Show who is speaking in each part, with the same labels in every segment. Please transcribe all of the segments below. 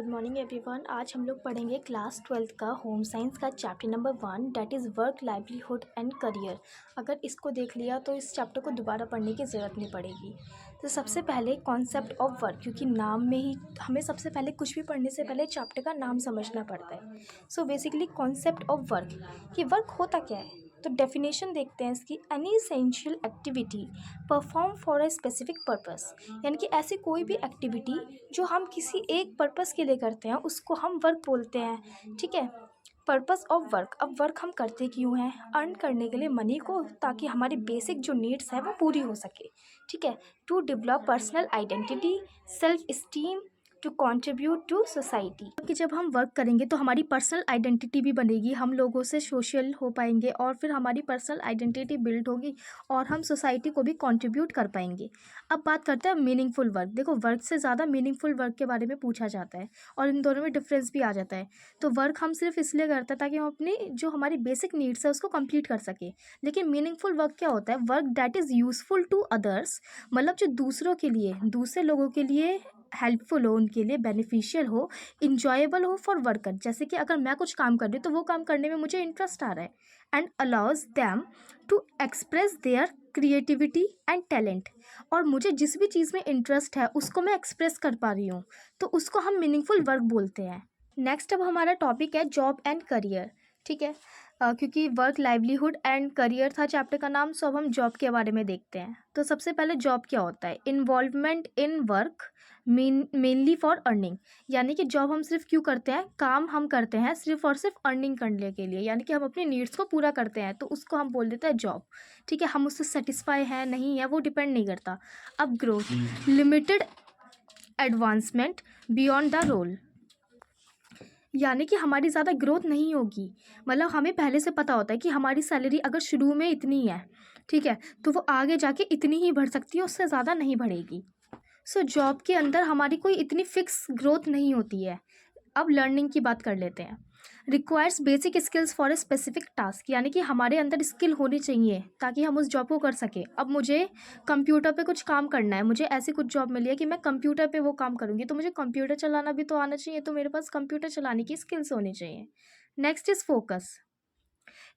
Speaker 1: Good morning everyone. आज हम लोग पढ़ेंगे क्लास 12th का होम साइंस का chapter number 1 that is work livelihood and career. अगर इसको देख लिया तो इस चैप्टर को दोबारा पढ़ने की ज़रूरत नहीं पड़ेगी। तो सबसे पहले कॉन्सेप्ट ऑफ वर्क, क्योंकि नाम में ही हमें सबसे पहले कुछ भी पढ़ने से पहले चैप्टर का नाम समझना पड़ता है। So basically concept of work, कि वर्क होता क्या है। तो डेफिनेशन देखते हैं इसकी, any essential activity perform for a specific purpose, यानी कि ऐसी कोई भी एक्टिविटी जो हम किसी एक पर्पस के लिए करते हैं उसको हम वर्क बोलते हैं। ठीक है। पर्पस ऑफ वर्क, अब वर्क हम करते क्यों हैं? अर्न करने के लिए मनी को, ताकि हमारी बेसिक जो नीड्स है वो पूरी हो सके। ठीक है। To develop personal identity, self esteem, to contribute to society, कि जब हम वर्क करेंगे तो हमारी पर्सनल आइडेंटिटी भी बनेगी, हम लोगों से सोशल हो पाएंगे और फिर हमारी पर्सनल आइडेंटिटी बिल्ड होगी और हम सोसाइटी को भी कंट्रीब्यूट कर पाएंगे। अब बात करते हैं मीनिंगफुल वर्क। देखो, वर्क से ज़्यादा मीनिंगफुल वर्क के बारे में पूछा जाता है और इन दोनों में डिफरेंस भी आ जाता है। तो वर्क हम सिर्फ इसलिए करते हैं ताकि हम अपनी जो हमारी बेसिक नीड्स है उसको कंप्लीट कर सके। लेकिन मीनिंगफुल वर्क क्या होता है? Work that is useful to others, मतलब जो दूसरों के लिए, दूसरे लोगों के लिए हेल्पफुल हो, उनके लिए बेनिफिशियल हो, इंजॉयबल हो फॉर वर्कर। जैसे कि अगर मैं कुछ काम कर रही हूँ तो वो काम करने में मुझे इंटरेस्ट आ रहा है। And allows them to express their creativity and talent, और मुझे जिस भी चीज़ में इंटरेस्ट है उसको मैं एक्सप्रेस कर पा रही हूँ, तो उसको हम मीनिंगफुल वर्क बोलते हैं। नेक्स्ट अब हमारा टॉपिक है जॉब एंड करियर। ठीक है। क्योंकि वर्क लाइवलीहुड एंड करियर था चैप्टर का नाम, सो अब हम जॉब के बारे में देखते हैं। तो सबसे पहले जॉब क्या होता है? Involvement in work mainly for earning, यानी कि जॉब हम सिर्फ क्यों करते हैं? काम हम करते हैं सिर्फ और सिर्फ अर्निंग करने के लिए, यानी कि हम अपनी नीड्स को पूरा करते हैं, तो उसको हम बोल देते हैं जॉब। ठीक है। हम उससे सेटिस्फाई हैं नहीं है वो डिपेंड नहीं करता। अब growth, limited advancement beyond the role, यानी कि हमारी ज़्यादा ग्रोथ नहीं होगी। मतलब हमें पहले से पता होता है कि हमारी सैलरी अगर शुरू में इतनी है, ठीक है, तो वो आगे जाके इतनी ही बढ़ सकती है, उससे ज़्यादा नहीं बढ़ेगी। सो जॉब के अंदर हमारी कोई इतनी फिक्स ग्रोथ नहीं होती है। अब लर्निंग की बात कर लेते हैं। Requires basic skills for a specific task, यानी कि हमारे अंदर स्किल होनी चाहिए ताकि हम उस जॉब को कर सकें। अब मुझे कंप्यूटर पे कुछ काम करना है, मुझे ऐसी कुछ जॉब मिली है कि मैं कंप्यूटर पे वो काम करूँगी, तो मुझे कंप्यूटर चलाना भी तो आना चाहिए, तो मेरे पास कंप्यूटर चलाने की स्किल्स होनी चाहिए। Next is focus,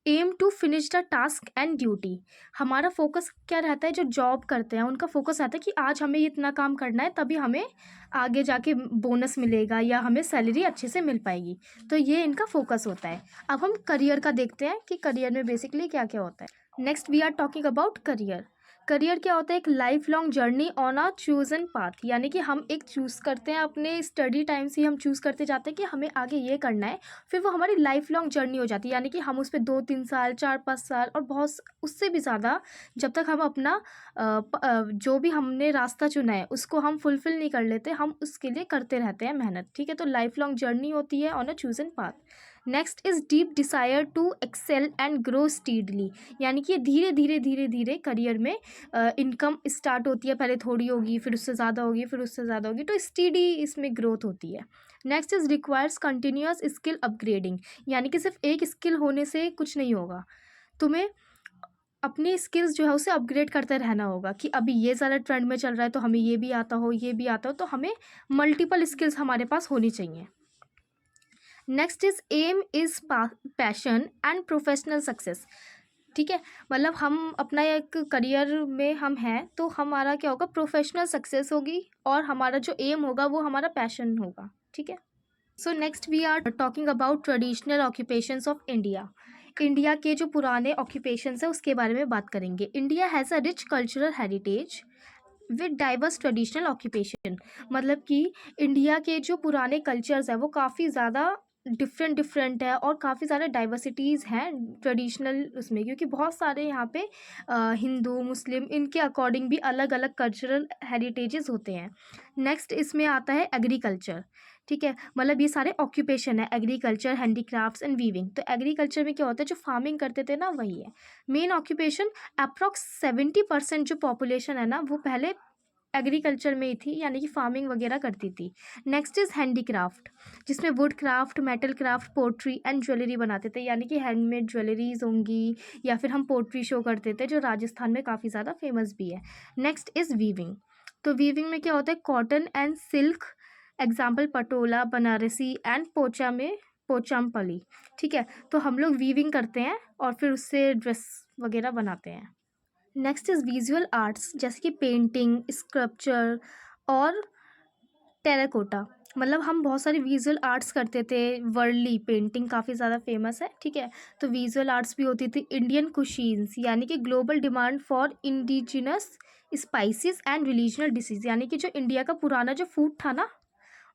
Speaker 1: aim to finish the task and duty. हमारा फोकस क्या रहता है? जो जॉब करते हैं उनका फोकस रहता है कि आज हमें इतना काम करना है, तभी हमें आगे जाके बोनस मिलेगा या हमें सैलरी अच्छे से मिल पाएगी, तो ये इनका फोकस होता है। अब हम करियर का देखते हैं कि करियर में बेसिकली क्या क्या होता है। Next we are talking about career. Career क्या होता है? एक lifelong journey on a chosen path, यानी कि हम एक चूज़ करते हैं, अपने स्टडी टाइम से हम चूज़ करते जाते हैं कि हमें आगे ये करना है, फिर वो हमारी लाइफ लॉन्ग जर्नी हो जाती है, यानी कि हम उस पर 2-3 साल 4-5 साल और बहुत उससे भी ज़्यादा, जब तक हम अपना जो भी हमने रास्ता चुना है उसको हम फुलफ़िल नहीं कर लेते, हम उसके लिए करते रहते हैं मेहनत। ठीक है। तो लाइफ लॉन्ग जर्नी होती है on a chosen path. Next is deep desire to excel and grow speedily, यानी कि धीरे धीरे धीरे धीरे करियर में इनकम स्टार्ट होती है, पहले थोड़ी होगी, फिर उससे ज़्यादा होगी, फिर उससे ज़्यादा होगी, तो स्टीडी इसमें ग्रोथ होती है। Next is requires continuous skill upgrading, यानी कि सिर्फ एक स्किल होने से कुछ नहीं होगा, तुम्हें अपनी स्किल्स जो है उसे अपग्रेड करते रहना होगा कि अभी ये ज़्यादा ट्रेंड में चल रहा है तो हमें ये भी आता हो, ये भी आता हो, तो हमें मल्टीपल स्किल्स हमारे पास होनी चाहिए। Next is aim is passion and professional success. ठीक है। मतलब हम अपना एक करियर में हम हैं तो हमारा क्या होगा? प्रोफेशनल सक्सेस होगी, और हमारा जो एम होगा वो हमारा पैशन होगा। ठीक है। So next we are talking about traditional occupations of India. India के जो पुराने ऑक्यूपेशंस है उसके बारे में बात करेंगे। India has a rich cultural heritage with diverse traditional occupation, मतलब कि इंडिया के जो पुराने कल्चर्स है वो काफ़ी ज़्यादा डिफरेंट है और काफ़ी ज़्यादा डाइवर्सिटीज़ हैं ट्रेडिशनल उसमें, क्योंकि बहुत सारे यहाँ पे हिंदू मुस्लिम इनके अकॉर्डिंग भी अलग अलग कल्चरल हेरिटेजेस होते हैं। नेक्स्ट इसमें आता है एग्रीकल्चर। ठीक है। मतलब ये सारे ऑक्यूपेशन है, एग्रीकल्चर, हैंडीक्राफ्ट्स एंड वीविंग। तो एग्रीकल्चर में क्या होता है? जो फार्मिंग करते थे ना, वही है मेन ऑक्यूपेशन। अप्रॉक्स 70% जो पॉपुलेशन है ना वो पहले एग्रीकल्चर में ही थी, यानी कि फार्मिंग वगैरह करती थी। नेक्स्ट इज़ हैंडीक्राफ्ट, जिसमें wood craft, metal craft, pottery and jewellery बनाते थे, यानी कि हैंडमेड ज्वेलरीज होंगी, या फिर हम पोट्री शो करते थे जो राजस्थान में काफ़ी ज़्यादा फेमस भी है। Next is weaving. तो वीविंग में क्या होता है? Cotton and silk example Patola, Banarasi and पोचा में पोचामपल्ली। ठीक है, तो हम लोग वीविंग करते हैं और फिर उससे ड्रेस वगैरह बनाते हैं। नेक्स्ट इज़ विजुअल आर्ट्स, जैसे कि पेंटिंग, स्कल्पचर और टेराकोटा। मतलब हम बहुत सारे विजुअल आर्ट्स करते थे। वर्ली पेंटिंग काफ़ी ज़्यादा फेमस है। ठीक है, तो विजुअल आर्ट्स भी होती थी। इंडियन कुशीन्स, यानी कि global demand for indigenous spices and regional dishes, यानी कि जो इंडिया का पुराना जो फूड था ना,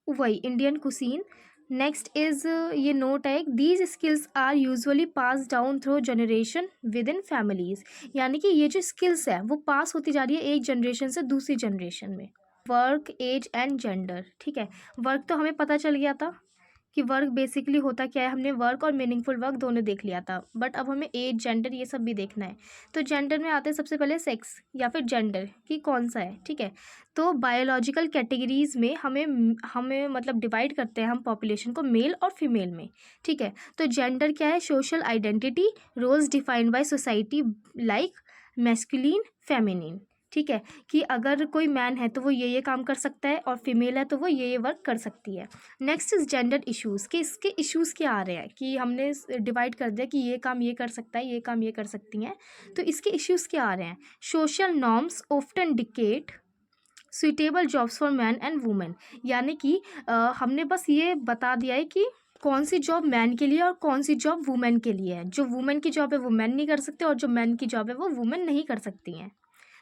Speaker 1: वही इंडियन कुसीन। नेक्स्ट इज़ ये नोट है, these skills are usually pass down through generation within families, यानी कि ये जो स्किल्स है वो पास होती जा रही है एक जनरेशन से दूसरी जनरेशन में। Work, age and gender. ठीक है, वर्क तो हमें पता चल गया था कि वर्क बेसिकली होता क्या है, हमने वर्क और मीनिंगफुल वर्क दोनों देख लिया था, बट अब हमें एज, जेंडर ये सब भी देखना है। तो जेंडर में आते हैं सबसे पहले सेक्स या फिर जेंडर कि कौन सा है। ठीक है, तो बायोलॉजिकल कैटेगरीज में हमें मतलब डिवाइड करते हैं हम पॉपुलेशन को मेल और फीमेल में। ठीक है, तो जेंडर क्या है, social identity, roles defined by society like masculine, feminine. ठीक है, कि अगर कोई मैन है तो वो ये काम कर सकता है और फीमेल है तो वो ये वर्क कर सकती है। नेक्स्ट इज जेंडर इश्यूज़, कि इसके इश्यूज़ क्या आ रहे हैं, कि हमने डिवाइड कर दिया कि ये काम ये कर सकता है, ये काम ये कर सकती हैं, तो इसके इश्यूज़ क्या आ रहे हैं। Social norms often dictate suitable jobs for man and women, यानी कि हमने बस ये बता दिया है कि कौन सी जॉब मैन के लिए और कौन सी जॉब वुमेन के लिए है। जो वुमेन की जॉब है वो मैन नहीं कर सकते और जो मैन की जॉब है वो वुमेन नहीं कर सकती हैं।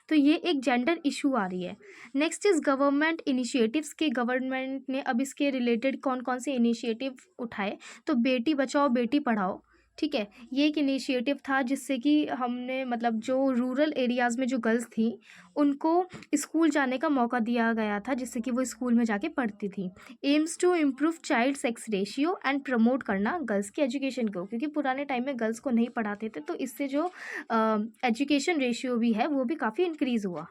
Speaker 1: तो ये एक जेंडर इशू आ रही है। नेक्स्ट इज़ गवर्नमेंट इनिशिएटिव्स, के गवर्नमेंट ने अब इसके रिलेटेड कौन कौन से इनिशिएटिव उठाए। तो बेटी बचाओ बेटी पढ़ाओ। ठीक है, ये एक इनिशिएटिव था जिससे कि हमने मतलब जो रूरल एरियाज़ में जो गर्ल्स थी उनको स्कूल जाने का मौका दिया गया था, जिससे कि वो स्कूल में जाके पढ़ती थी। Aims to improve child sex ratio and promote करना गर्ल्स की एजुकेशन को, क्योंकि पुराने टाइम में गर्ल्स को नहीं पढ़ाते थे, तो इससे जो एजुकेशन रेशियो भी है वो भी काफ़ी इंक्रीज़ हुआ।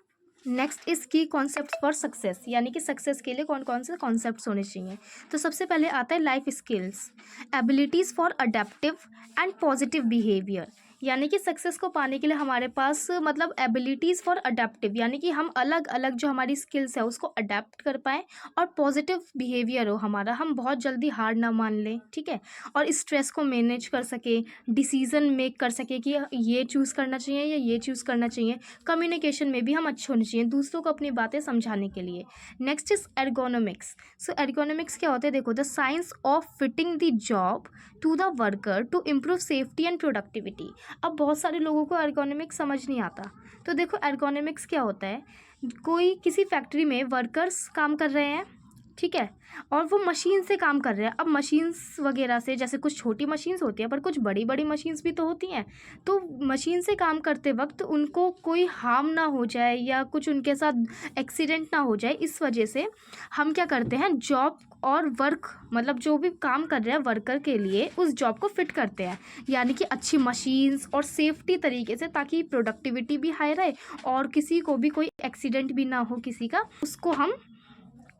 Speaker 1: नेक्स्ट इज़ की कॉन्सेप्ट फॉर सक्सेस, यानी कि सक्सेस के लिए कौन कौन से कॉन्सेप्ट्स होने चाहिए। तो सबसे पहले आता है life skills, abilities for adaptive and positive behaviour, यानी कि सक्सेस को पाने के लिए हमारे पास मतलब एबिलिटीज़ फॉर अडेप्टिव, यानी कि हम अलग अलग जो हमारी स्किल्स है उसको अडेप्ट कर पाएँ, और पॉजिटिव बिहेवियर हो हमारा, हम बहुत जल्दी हार ना मान लें। ठीक है, और स्ट्रेस को मैनेज कर सके, डिसीज़न मेक कर सके कि ये चूज़ करना चाहिए या ये चूज़ करना चाहिए। कम्युनिकेशन में भी हम अच्छे होने चाहिए दूसरों को अपनी बातें समझाने के लिए। Next is ergonomics. So ergonomics क्या होता है, देखो, the science of fitting the job to the worker to improve safety and productivity. अब बहुत सारे लोगों को एर्गोनॉमिक्स समझ नहीं आता। तो देखो एर्गोनॉमिक्स क्या होता है, कोई किसी फैक्ट्री में वर्कर्स काम कर रहे हैं, ठीक है, और वो मशीन से काम कर रहे हैं। अब मशीन्स वगैरह से, जैसे कुछ छोटी मशीन्स होती हैं पर कुछ बड़ी बड़ी मशीन्स भी तो होती हैं, तो मशीन से काम करते वक्त उनको कोई हार्म ना हो जाए या कुछ उनके साथ एक्सीडेंट ना हो जाए, इस वजह से हम क्या करते हैं, जॉब और वर्क मतलब जो भी काम कर रहे हैं वर्कर के लिए उस जॉब को फिट करते हैं, यानी कि अच्छी मशीन्स और सेफ्टी तरीके से, ताकि प्रोडक्टिविटी भी हाई रहे और किसी को भी कोई एक्सीडेंट भी ना हो किसी का, उसको हम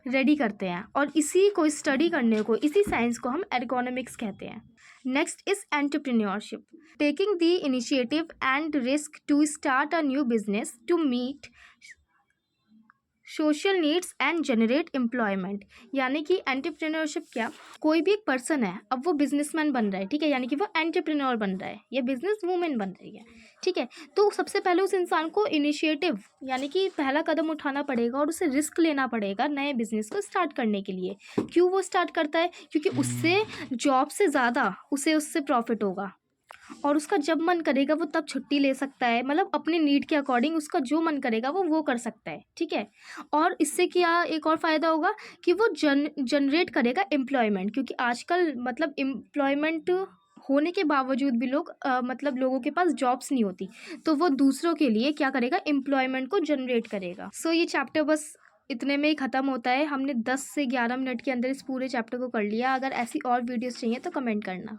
Speaker 1: रेडी करते हैं। और इसी को स्टडी करने को, इसी साइंस को हम एर्गोनॉमिक्स कहते हैं। Next is entrepreneurship, taking the initiative and risk to start a new business to meet social needs and generate employment, यानी कि एंटरप्रेन्योरशिप क्या, कोई भी एक पर्सन है, अब वो बिजनेसमैन बन रहा है, ठीक है, यानी कि वो एंटरप्रेन्योर बन रहा है या बिजनेस वूमेन बन रही है, ठीक है, तो सबसे पहले उस इंसान को इनिशिएटिव यानी कि पहला कदम उठाना पड़ेगा और उसे रिस्क लेना पड़ेगा नए बिजनेस को स्टार्ट करने के लिए। क्यों वो स्टार्ट करता है, क्योंकि उससे जॉब से ज़्यादा उसे उससे प्रॉफिट होगा और उसका जब मन करेगा वो तब छुट्टी ले सकता है, मतलब अपने नीड के अकॉर्डिंग उसका जो मन करेगा वो कर सकता है, ठीक है। और इससे क्या एक और फ़ायदा होगा कि वो जनरेट करेगा एम्प्लॉयमेंट, क्योंकि आजकल मतलब एम्प्लॉयमेंट होने के बावजूद भी मतलब लोगों के पास जॉब्स नहीं होती, तो वो दूसरों के लिए क्या करेगा, एम्प्लॉयमेंट को जनरेट करेगा। सो ये चैप्टर बस इतने में ही ख़त्म होता है। हमने 10 से 11 मिनट के अंदर इस पूरे चैप्टर को कर लिया। अगर ऐसी और वीडियोस चाहिए तो कमेंट करना।